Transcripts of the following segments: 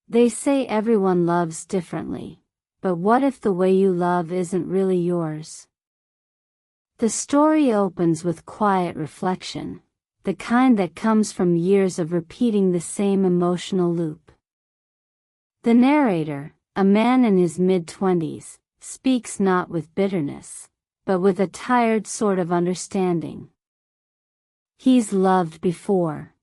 They say everyone loves differently, but what if the way you love isn't really yours? The story opens with quiet reflection, the kind that comes from years of repeating the same emotional loop. The narrator, a man in his mid-20s, speaks not with bitterness, but with a tired sort of understanding. He's loved before.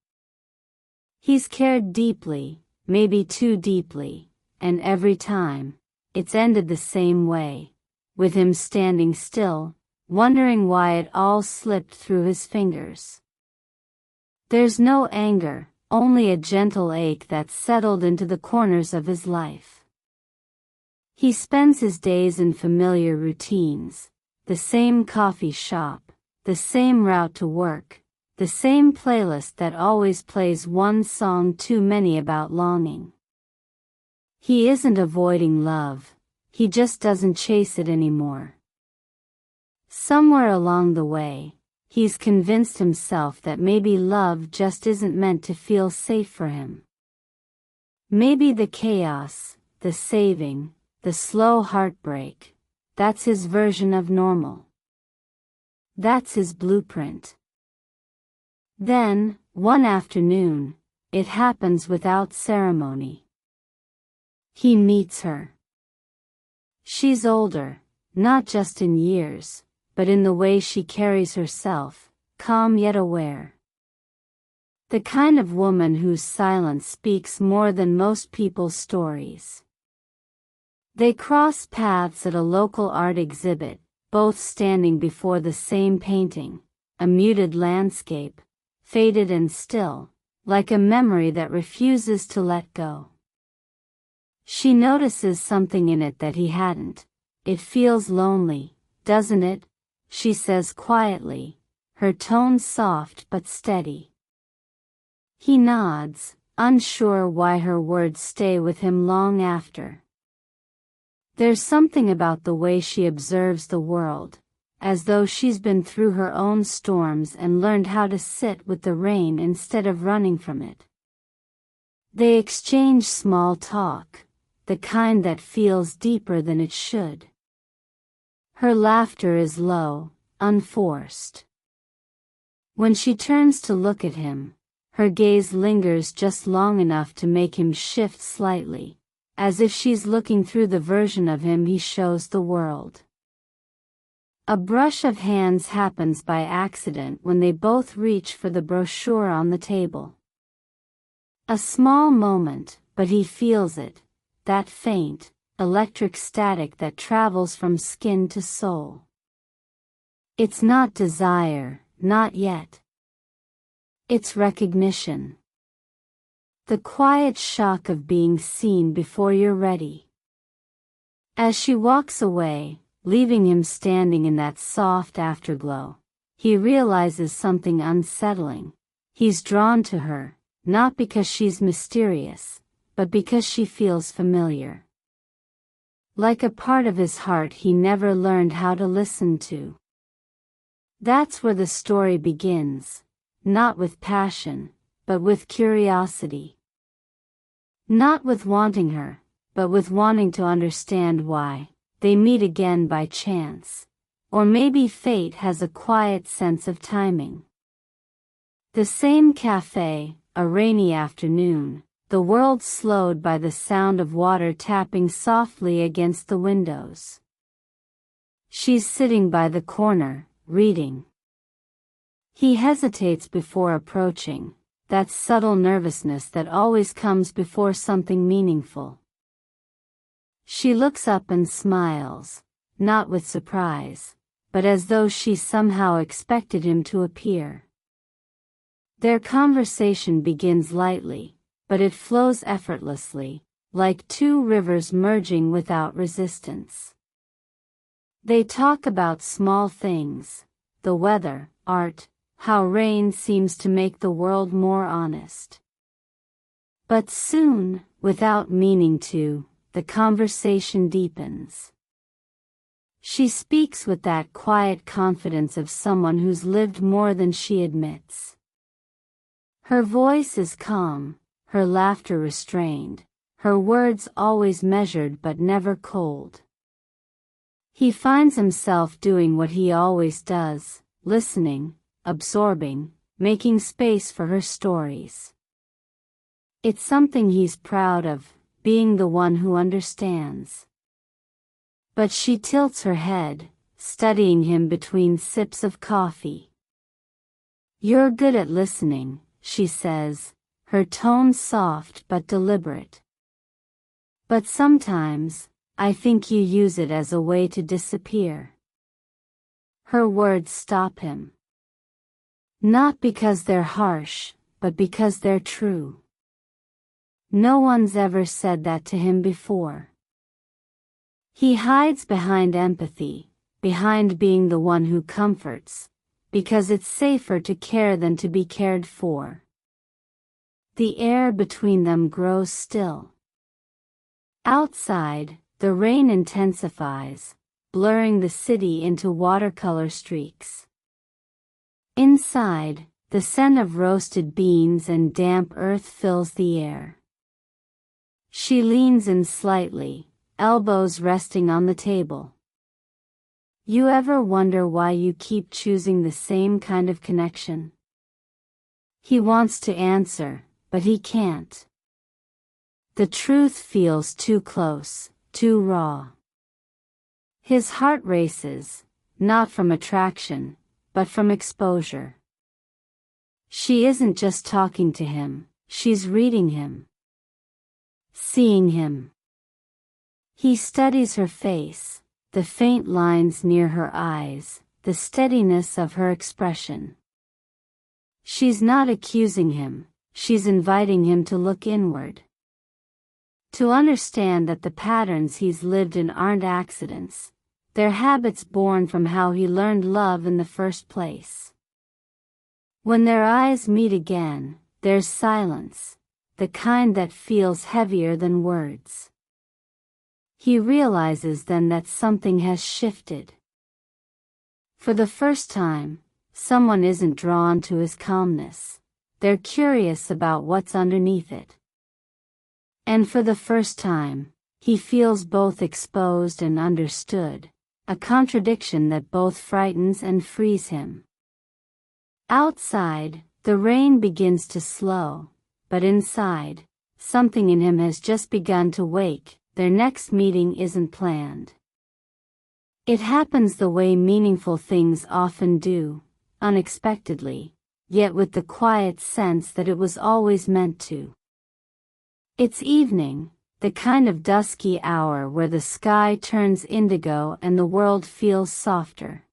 He's cared deeply, maybe too deeply, and every time, it's ended the same way, with him standing still, wondering why it all slipped through his fingers. There's no anger, only a gentle ache that's settled into the corners of his life. He spends his days in familiar routines, the same coffee shop, the same route to work, the same playlist that always plays one song too many about longing. He isn't avoiding love, he just doesn't chase it anymore. Somewhere along the way, he's convinced himself that maybe love just isn't meant to feel safe for him. Maybe the chaos, the saving, the slow heartbreak, that's his version of normal. That's his blueprint. Then, one afternoon, it happens without ceremony. He meets her. She's older, not just in years, but in the way she carries herself, calm yet aware. The kind of woman whose silence speaks more than most people's stories. They cross paths at a local art exhibit, both standing before the same painting, a muted landscape, faded and still, like a memory that refuses to let go. She notices something in it that he hadn't. It feels lonely, doesn't it? She says quietly, her tone soft but steady. He nods, unsure why her words stay with him long after. There's something about the way she observes the world, as though she's been through her own storms and learned how to sit with the rain instead of running from it. They exchange small talk, the kind that feels deeper than it should. Her laughter is low, unforced. When she turns to look at him, her gaze lingers just long enough to make him shift slightly, as if she's looking through the version of him he shows the world. A brush of hands happens by accident when they both reach for the brochure on the table. A small moment, but he feels it, that faint, electric static that travels from skin to soul. It's not desire, not yet. It's recognition. The quiet shock of being seen before you're ready. As she walks away, leaving him standing in that soft afterglow, he realizes something unsettling. He's drawn to her, not because she's mysterious, but because she feels familiar. Like a part of his heart he never learned how to listen to. That's where the story begins, not with passion, but with curiosity. Not with wanting her, but with wanting to understand why. They meet again by chance. Or maybe fate has a quiet sense of timing. The same cafe, a rainy afternoon, the world slowed by the sound of water tapping softly against the windows. She's sitting by the corner, reading. He hesitates before approaching, that subtle nervousness that always comes before something meaningful. She looks up and smiles, not with surprise, but as though she somehow expected him to appear. Their conversation begins lightly, but it flows effortlessly, like two rivers merging without resistance. They talk about small things, the weather, art, how rain seems to make the world more honest. But soon, without meaning to, the conversation deepens. She speaks with that quiet confidence of someone who's lived more than she admits. Her voice is calm, her laughter restrained, her words always measured but never cold. He finds himself doing what he always does, listening, absorbing, making space for her stories. It's something he's proud of, being the one who understands. But she tilts her head, studying him between sips of coffee. "You're good at listening," she says, her tone soft but deliberate. "But sometimes, I think you use it as a way to disappear." Her words stop him. Not because they're harsh, but because they're true. No one's ever said that to him before. He hides behind empathy, behind being the one who comforts, because it's safer to care than to be cared for. The air between them grows still. Outside, the rain intensifies, blurring the city into watercolor streaks. Inside, the scent of roasted beans and damp earth fills the air. She leans in slightly, elbows resting on the table. "You ever wonder why you keep choosing the same kind of connection?" He wants to answer, but he can't. The truth feels too close, too raw. His heart races, not from attraction, but from exposure. She isn't just talking to him, she's reading him. Seeing him. He studies her face, the faint lines near her eyes, the steadiness of her expression. She's not accusing him, she's inviting him to look inward. To understand that the patterns he's lived in aren't accidents, they're habits born from how he learned love in the first place. When their eyes meet again, there's silence, the kind that feels heavier than words. He realizes then that something has shifted. For the first time, someone isn't drawn to his calmness, they're curious about what's underneath it. And for the first time, he feels both exposed and understood, a contradiction that both frightens and frees him. Outside, the rain begins to slow, but inside, something in him has just begun to wake. Their next meeting isn't planned. It happens the way meaningful things often do, unexpectedly, yet with the quiet sense that it was always meant to. It's evening, the kind of dusky hour where the sky turns indigo and the world feels softer.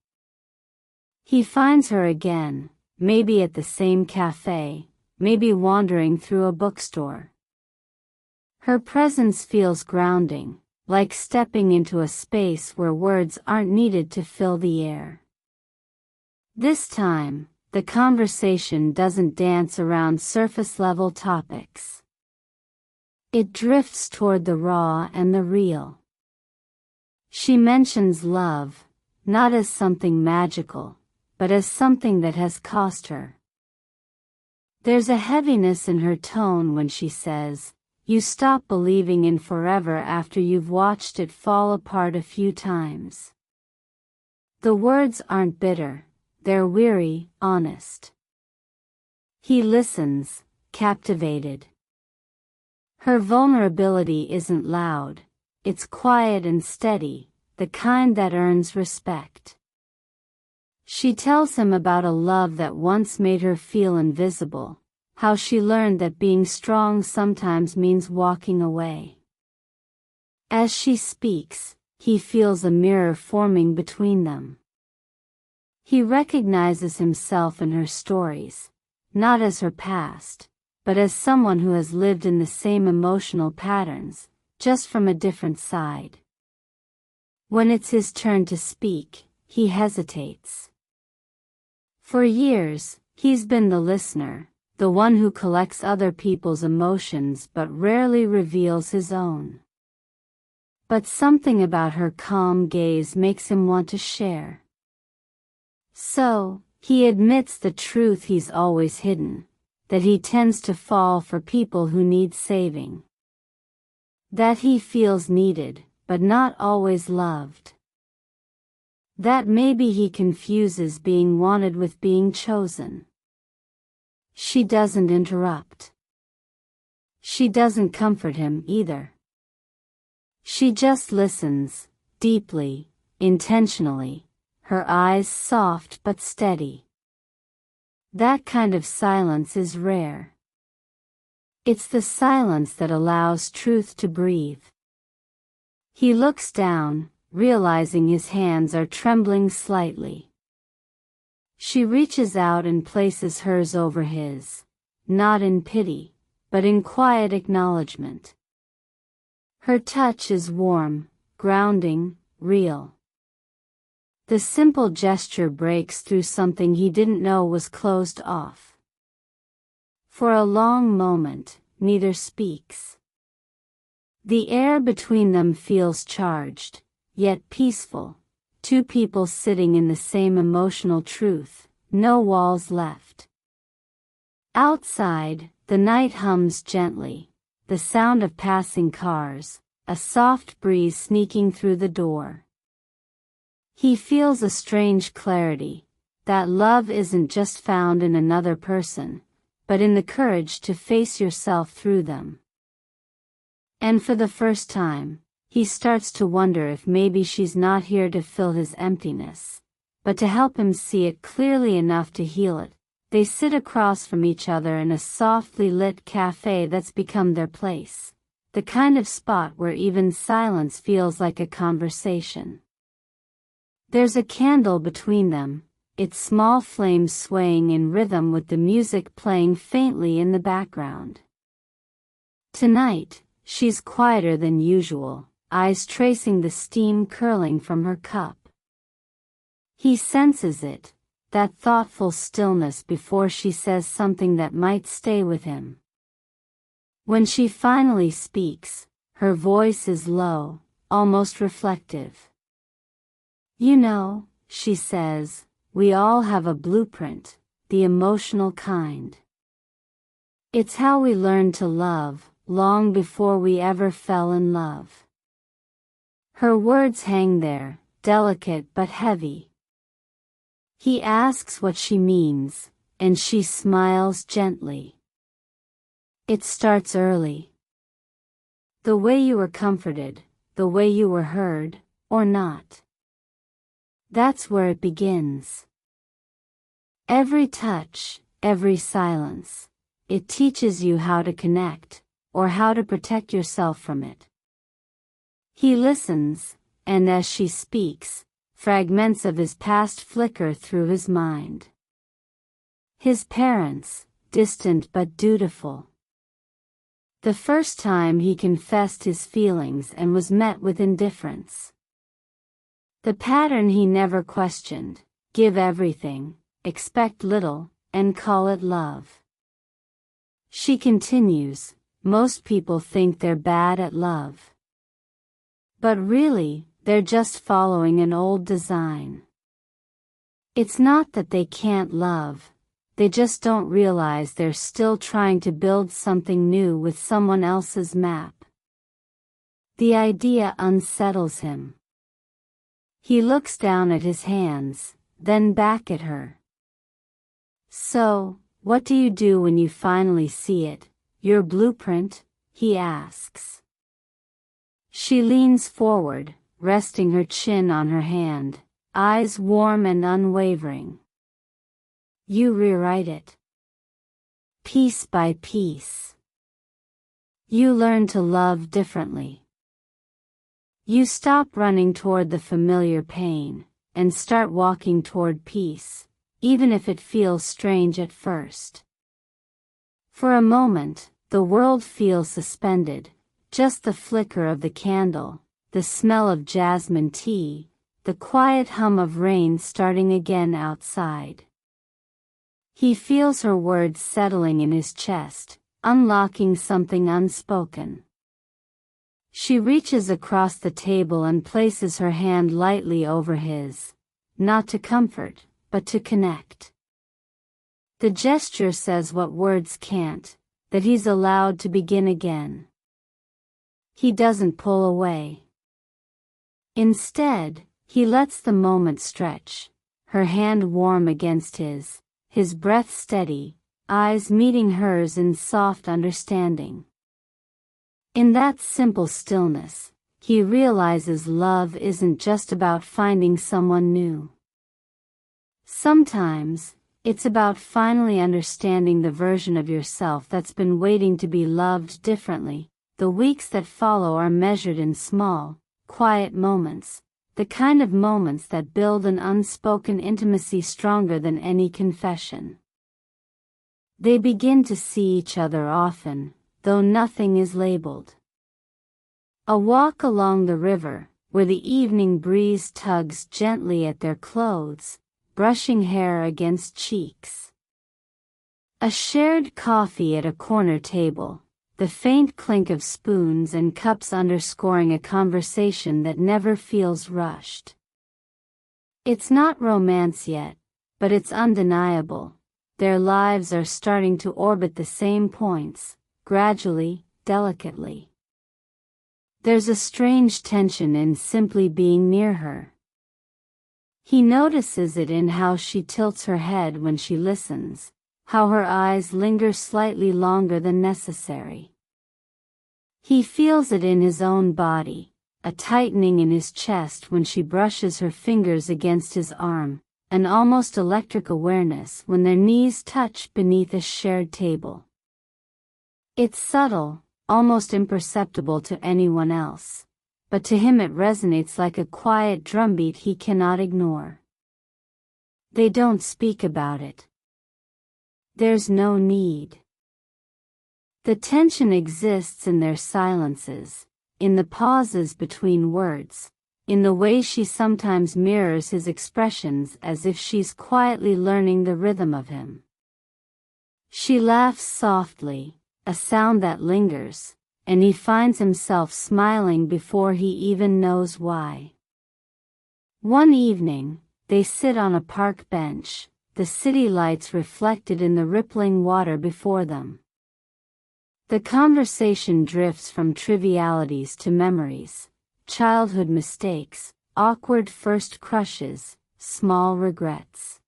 He finds her again, maybe at the same cafe, maybe wandering through a bookstore. Her presence feels grounding, like stepping into a space where words aren't needed to fill the air. This time, the conversation doesn't dance around surface-level topics. It drifts toward the raw and the real. She mentions love, not as something magical, but as something that has cost her. There's a heaviness in her tone when she says, "You stop believing in forever after you've watched it fall apart a few times." The words aren't bitter, they're weary, honest. He listens, captivated. Her vulnerability isn't loud, it's quiet and steady, the kind that earns respect. She tells him about a love that once made her feel invisible, how she learned that being strong sometimes means walking away. As she speaks, he feels a mirror forming between them. He recognizes himself in her stories, not as her past, but as someone who has lived in the same emotional patterns, just from a different side. When it's his turn to speak, he hesitates. For years, he's been the listener, the one who collects other people's emotions but rarely reveals his own. But something about her calm gaze makes him want to share. So, he admits the truth he's always hidden, that he tends to fall for people who need saving. That he feels needed, but not always loved. That maybe he confuses being wanted with being chosen. She doesn't interrupt. She doesn't comfort him either. She just listens, deeply, intentionally, her eyes soft but steady. That kind of silence is rare. It's the silence that allows truth to breathe. He looks down, realizing his hands are trembling slightly. She reaches out and places hers over his, not in pity, but in quiet acknowledgement. Her touch is warm, grounding, real. The simple gesture breaks through something he didn't know was closed off. For a long moment, neither speaks. The air between them feels charged, yet peaceful, two people sitting in the same emotional truth, no walls left. Outside, the night hums gently, the sound of passing cars, a soft breeze sneaking through the door. He feels a strange clarity, that love isn't just found in another person, but in the courage to face yourself through them. And for the first time, he starts to wonder if maybe she's not here to fill his emptiness, but to help him see it clearly enough to heal it. They sit across from each other in a softly lit cafe that's become their place, the kind of spot where even silence feels like a conversation. There's a candle between them, its small flame swaying in rhythm with the music playing faintly in the background. Tonight, she's quieter than usual, eyes tracing the steam curling from her cup. He senses it, that thoughtful stillness before she says something that might stay with him. When she finally speaks, her voice is low, almost reflective. You know, she says, we all have a blueprint, the emotional kind. It's how we learn to love, long before we ever fell in love. Her words hang there, delicate but heavy. He asks what she means, and she smiles gently. It starts early. The way you were comforted, the way you were heard, or not. That's where it begins. Every touch, every silence, it teaches you how to connect, or how to protect yourself from it. He listens, and as she speaks, fragments of his past flicker through his mind. His parents, distant but dutiful. The first time he confessed his feelings and was met with indifference. The pattern he never questioned: give everything, expect little, and call it love. She continues, most people think they're bad at love. But really, they're just following an old design. It's not that they can't love, they just don't realize they're still trying to build something new with someone else's map. The idea unsettles him. He looks down at his hands, then back at her. So, what do you do when you finally see it, your blueprint? He asks. She leans forward, resting her chin on her hand, eyes warm and unwavering. You rewrite it. Piece by piece. You learn to love differently. You stop running toward the familiar pain, and start walking toward peace, even if it feels strange at first. For a moment, the world feels suspended, just the flicker of the candle, the smell of jasmine tea, the quiet hum of rain starting again outside. He feels her words settling in his chest, unlocking something unspoken. She reaches across the table and places her hand lightly over his, not to comfort, but to connect. The gesture says what words can't, that he's allowed to begin again. He doesn't pull away. Instead, he lets the moment stretch, her hand warm against his breath steady, eyes meeting hers in soft understanding. In that simple stillness, he realizes love isn't just about finding someone new. Sometimes, it's about finally understanding the version of yourself that's been waiting to be loved differently. The weeks that follow are measured in small, quiet moments, the kind of moments that build an unspoken intimacy stronger than any confession. They begin to see each other often, though nothing is labeled. A walk along the river, where the evening breeze tugs gently at their clothes, brushing hair against cheeks. A shared coffee at a corner table, the faint clink of spoons and cups underscoring a conversation that never feels rushed. It's not romance yet, but it's undeniable. Their lives are starting to orbit the same points, gradually, delicately. There's a strange tension in simply being near her. He notices it in how she tilts her head when she listens, how her eyes linger slightly longer than necessary. He feels it in his own body, a tightening in his chest when she brushes her fingers against his arm, an almost electric awareness when their knees touch beneath a shared table. It's subtle, almost imperceptible to anyone else, but to him it resonates like a quiet drumbeat he cannot ignore. They don't speak about it. There's no need. The tension exists in their silences, in the pauses between words, in the way she sometimes mirrors his expressions as if she's quietly learning the rhythm of him. She laughs softly, a sound that lingers, and he finds himself smiling before he even knows why. One evening, they sit on a park bench, the city lights reflected in the rippling water before them. The conversation drifts from trivialities to memories, childhood mistakes, awkward first crushes, small regrets.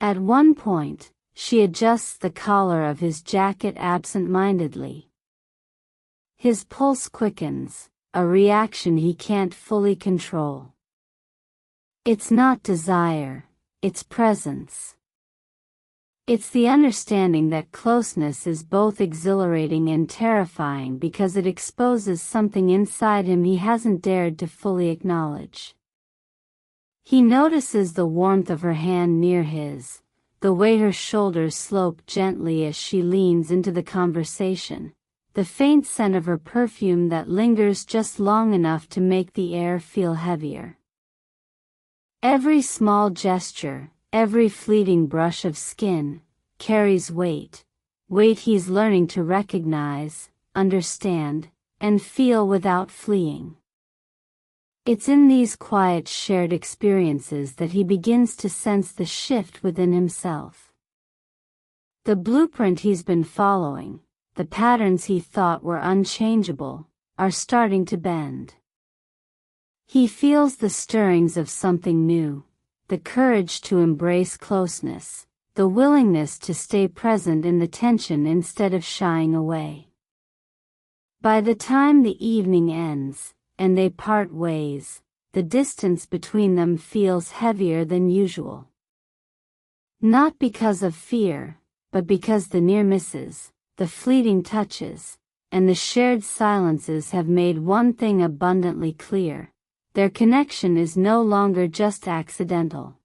At one point, she adjusts the collar of his jacket absent-mindedly. His pulse quickens, a reaction he can't fully control. It's not desire, it's presence. It's the understanding that closeness is both exhilarating and terrifying because it exposes something inside him he hasn't dared to fully acknowledge. He notices the warmth of her hand near his, the way her shoulders slope gently as she leans into the conversation, the faint scent of her perfume that lingers just long enough to make the air feel heavier. Every small gesture, every fleeting brush of skin, carries weight he's learning to recognize, understand, and feel without fleeing. It's in these quiet shared experiences that he begins to sense the shift within himself. The blueprint he's been following, the patterns he thought were unchangeable, are starting to bend. He feels the stirrings of something new, the courage to embrace closeness, the willingness to stay present in the tension instead of shying away. By the time the evening ends, and they part ways, the distance between them feels heavier than usual. Not because of fear, but because the near misses, the fleeting touches, and the shared silences have made one thing abundantly clear: their connection is no longer just accidental.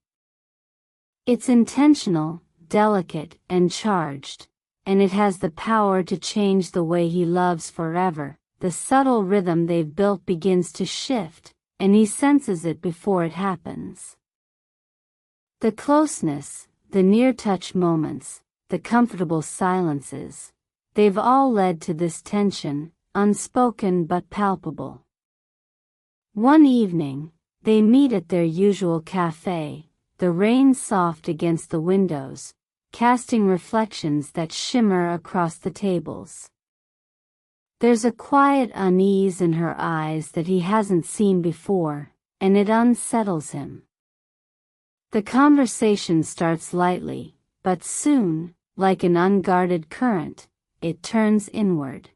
It's intentional, delicate, and charged, and it has the power to change the way he loves forever. The subtle rhythm they've built begins to shift, and he senses it before it happens. The closeness, the near-touch moments, the comfortable silences, they've all led to this tension, unspoken but palpable. One evening, they meet at their usual cafe, the rain soft against the windows, casting reflections that shimmer across the tables. There's a quiet unease in her eyes that he hasn't seen before, and it unsettles him. The conversation starts lightly, but soon, like an unguarded current, it turns inward.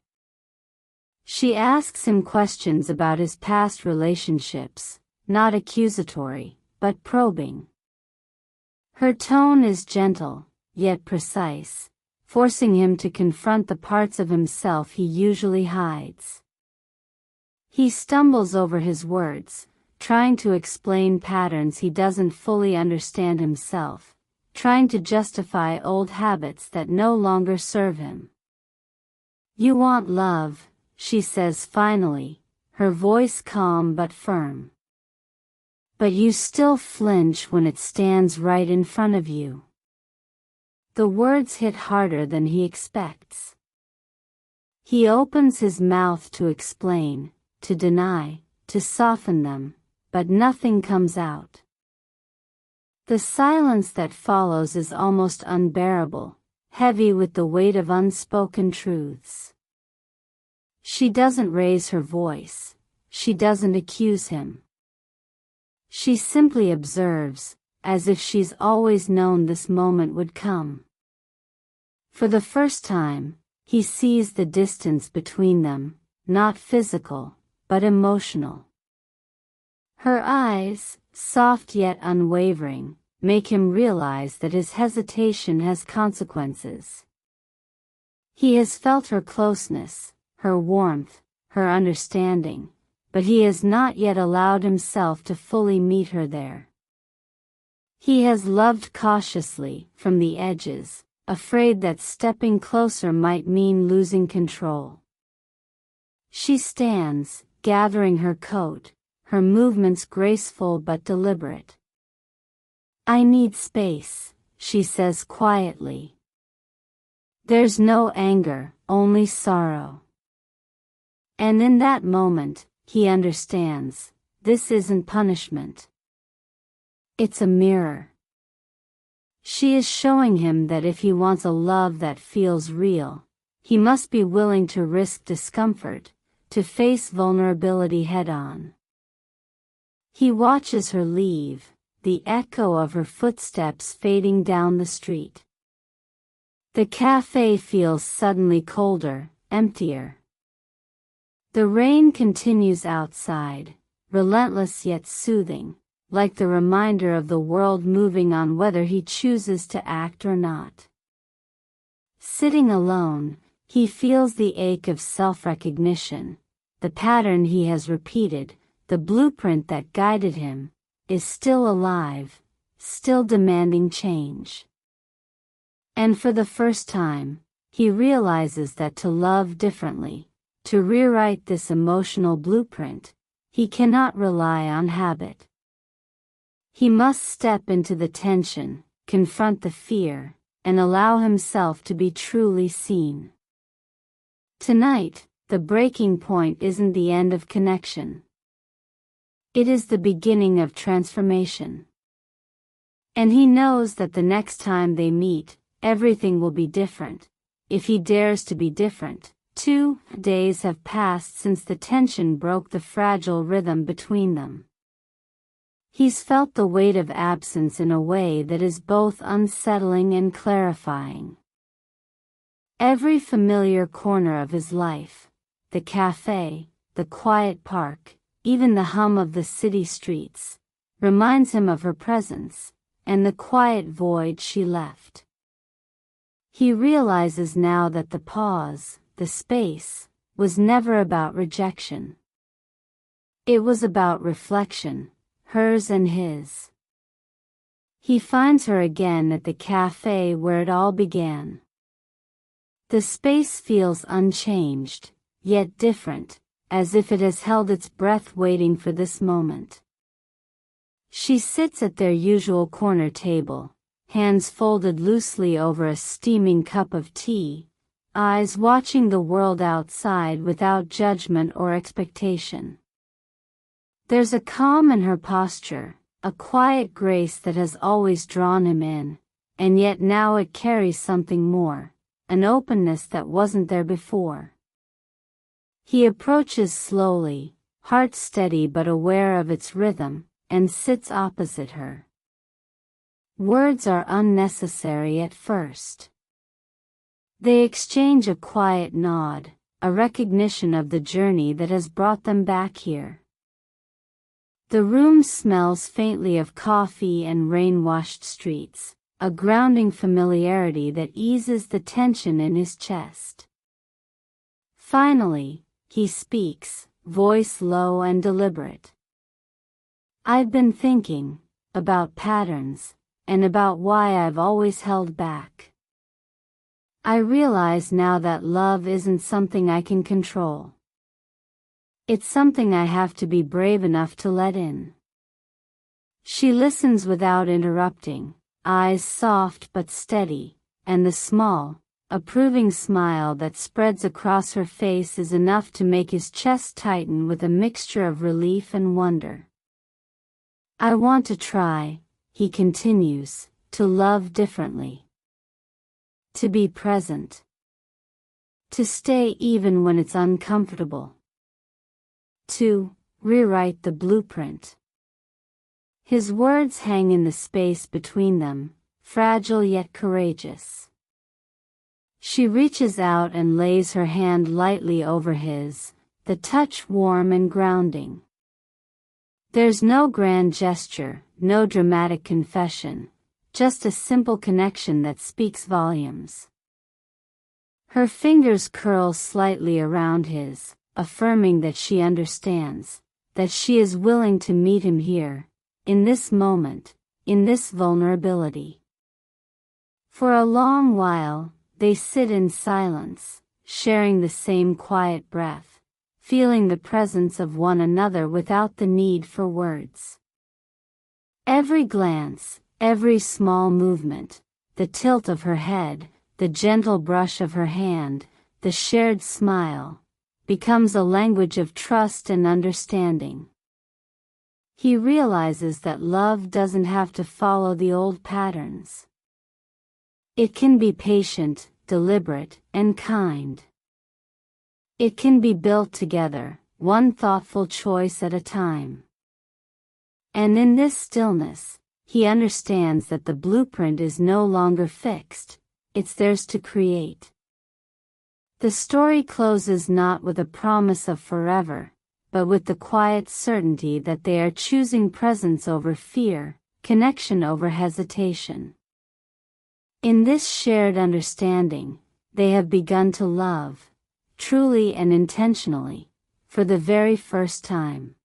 She asks him questions about his past relationships, not accusatory, but probing. Her tone is gentle, yet precise, forcing him to confront the parts of himself he usually hides. He stumbles over his words, trying to explain patterns he doesn't fully understand himself, trying to justify old habits that no longer serve him. "You want love," she says finally, her voice calm but firm. "But you still flinch when it stands right in front of you." The words hit harder than he expects. He opens his mouth to explain, to deny, to soften them, but nothing comes out. The silence that follows is almost unbearable, heavy with the weight of unspoken truths. She doesn't raise her voice, she doesn't accuse him. She simply observes, as if she's always known this moment would come. For the first time, he sees the distance between them, not physical, but emotional. Her eyes, soft yet unwavering, make him realize that his hesitation has consequences. He has felt her closeness, her warmth, her understanding, but he has not yet allowed himself to fully meet her there. He has loved cautiously, from the edges, afraid that stepping closer might mean losing control. She stands, gathering her coat, her movements graceful but deliberate. "I need space," she says quietly. There's no anger, only sorrow. And in that moment, he understands, this isn't punishment. It's a mirror. She is showing him that if he wants a love that feels real, he must be willing to risk discomfort, to face vulnerability head-on. He watches her leave, the echo of her footsteps fading down the street. The cafe feels suddenly colder, emptier. The rain continues outside, relentless yet soothing, like the reminder of the world moving on whether he chooses to act or not. Sitting alone, he feels the ache of self-recognition. The pattern he has repeated, the blueprint that guided him, is still alive, still demanding change. And for the first time, he realizes that to love differently, to rewrite this emotional blueprint, he cannot rely on habit. He must step into the tension, confront the fear, and allow himself to be truly seen. Tonight, the breaking point isn't the end of connection. It is the beginning of transformation. And he knows that the next time they meet, everything will be different, if he dares to be different. 2 days have passed since the tension broke the fragile rhythm between them. He's felt the weight of absence in a way that is both unsettling and clarifying. Every familiar corner of his life, the cafe, the quiet park, even the hum of the city streets, reminds him of her presence, and the quiet void she left. He realizes now that the pause, the space, was never about rejection. It was about reflection, hers and his. He finds her again at the cafe where it all began. The space feels unchanged, yet different, as if it has held its breath waiting for this moment. She sits at their usual corner table, hands folded loosely over a steaming cup of tea, eyes watching the world outside without judgment or expectation. There's a calm in her posture, a quiet grace that has always drawn him in, and yet now it carries something more, an openness that wasn't there before. He approaches slowly, heart steady but aware of its rhythm, and sits opposite her. Words are unnecessary at first. They exchange a quiet nod, a recognition of the journey that has brought them back here. The room smells faintly of coffee and rain-washed streets, a grounding familiarity that eases the tension in his chest. Finally, he speaks, voice low and deliberate. "I've been thinking about patterns, and about why I've always held back. I realize now that love isn't something I can control. It's something I have to be brave enough to let in." She listens without interrupting, eyes soft but steady, and the small, approving smile that spreads across her face is enough to make his chest tighten with a mixture of relief and wonder. "I want to try," he continues, "to love differently. To be present. To stay even when it's uncomfortable. To rewrite the blueprint." His words hang in the space between them, fragile yet courageous. She reaches out and lays her hand lightly over his, the touch warm and grounding. There's no grand gesture, no dramatic confession, just a simple connection that speaks volumes. Her fingers curl slightly around his, affirming that she understands, that she is willing to meet him here, in this moment, in this vulnerability. For a long while, they sit in silence, sharing the same quiet breath, feeling the presence of one another without the need for words. Every glance, every small movement, the tilt of her head, the gentle brush of her hand, the shared smile, becomes a language of trust and understanding. He realizes that love doesn't have to follow the old patterns. It can be patient, deliberate, and kind. It can be built together, one thoughtful choice at a time. And in this stillness, he understands that the blueprint is no longer fixed, it's theirs to create. The story closes not with a promise of forever, but with the quiet certainty that they are choosing presence over fear, connection over hesitation. In this shared understanding, they have begun to love, truly and intentionally, for the very first time.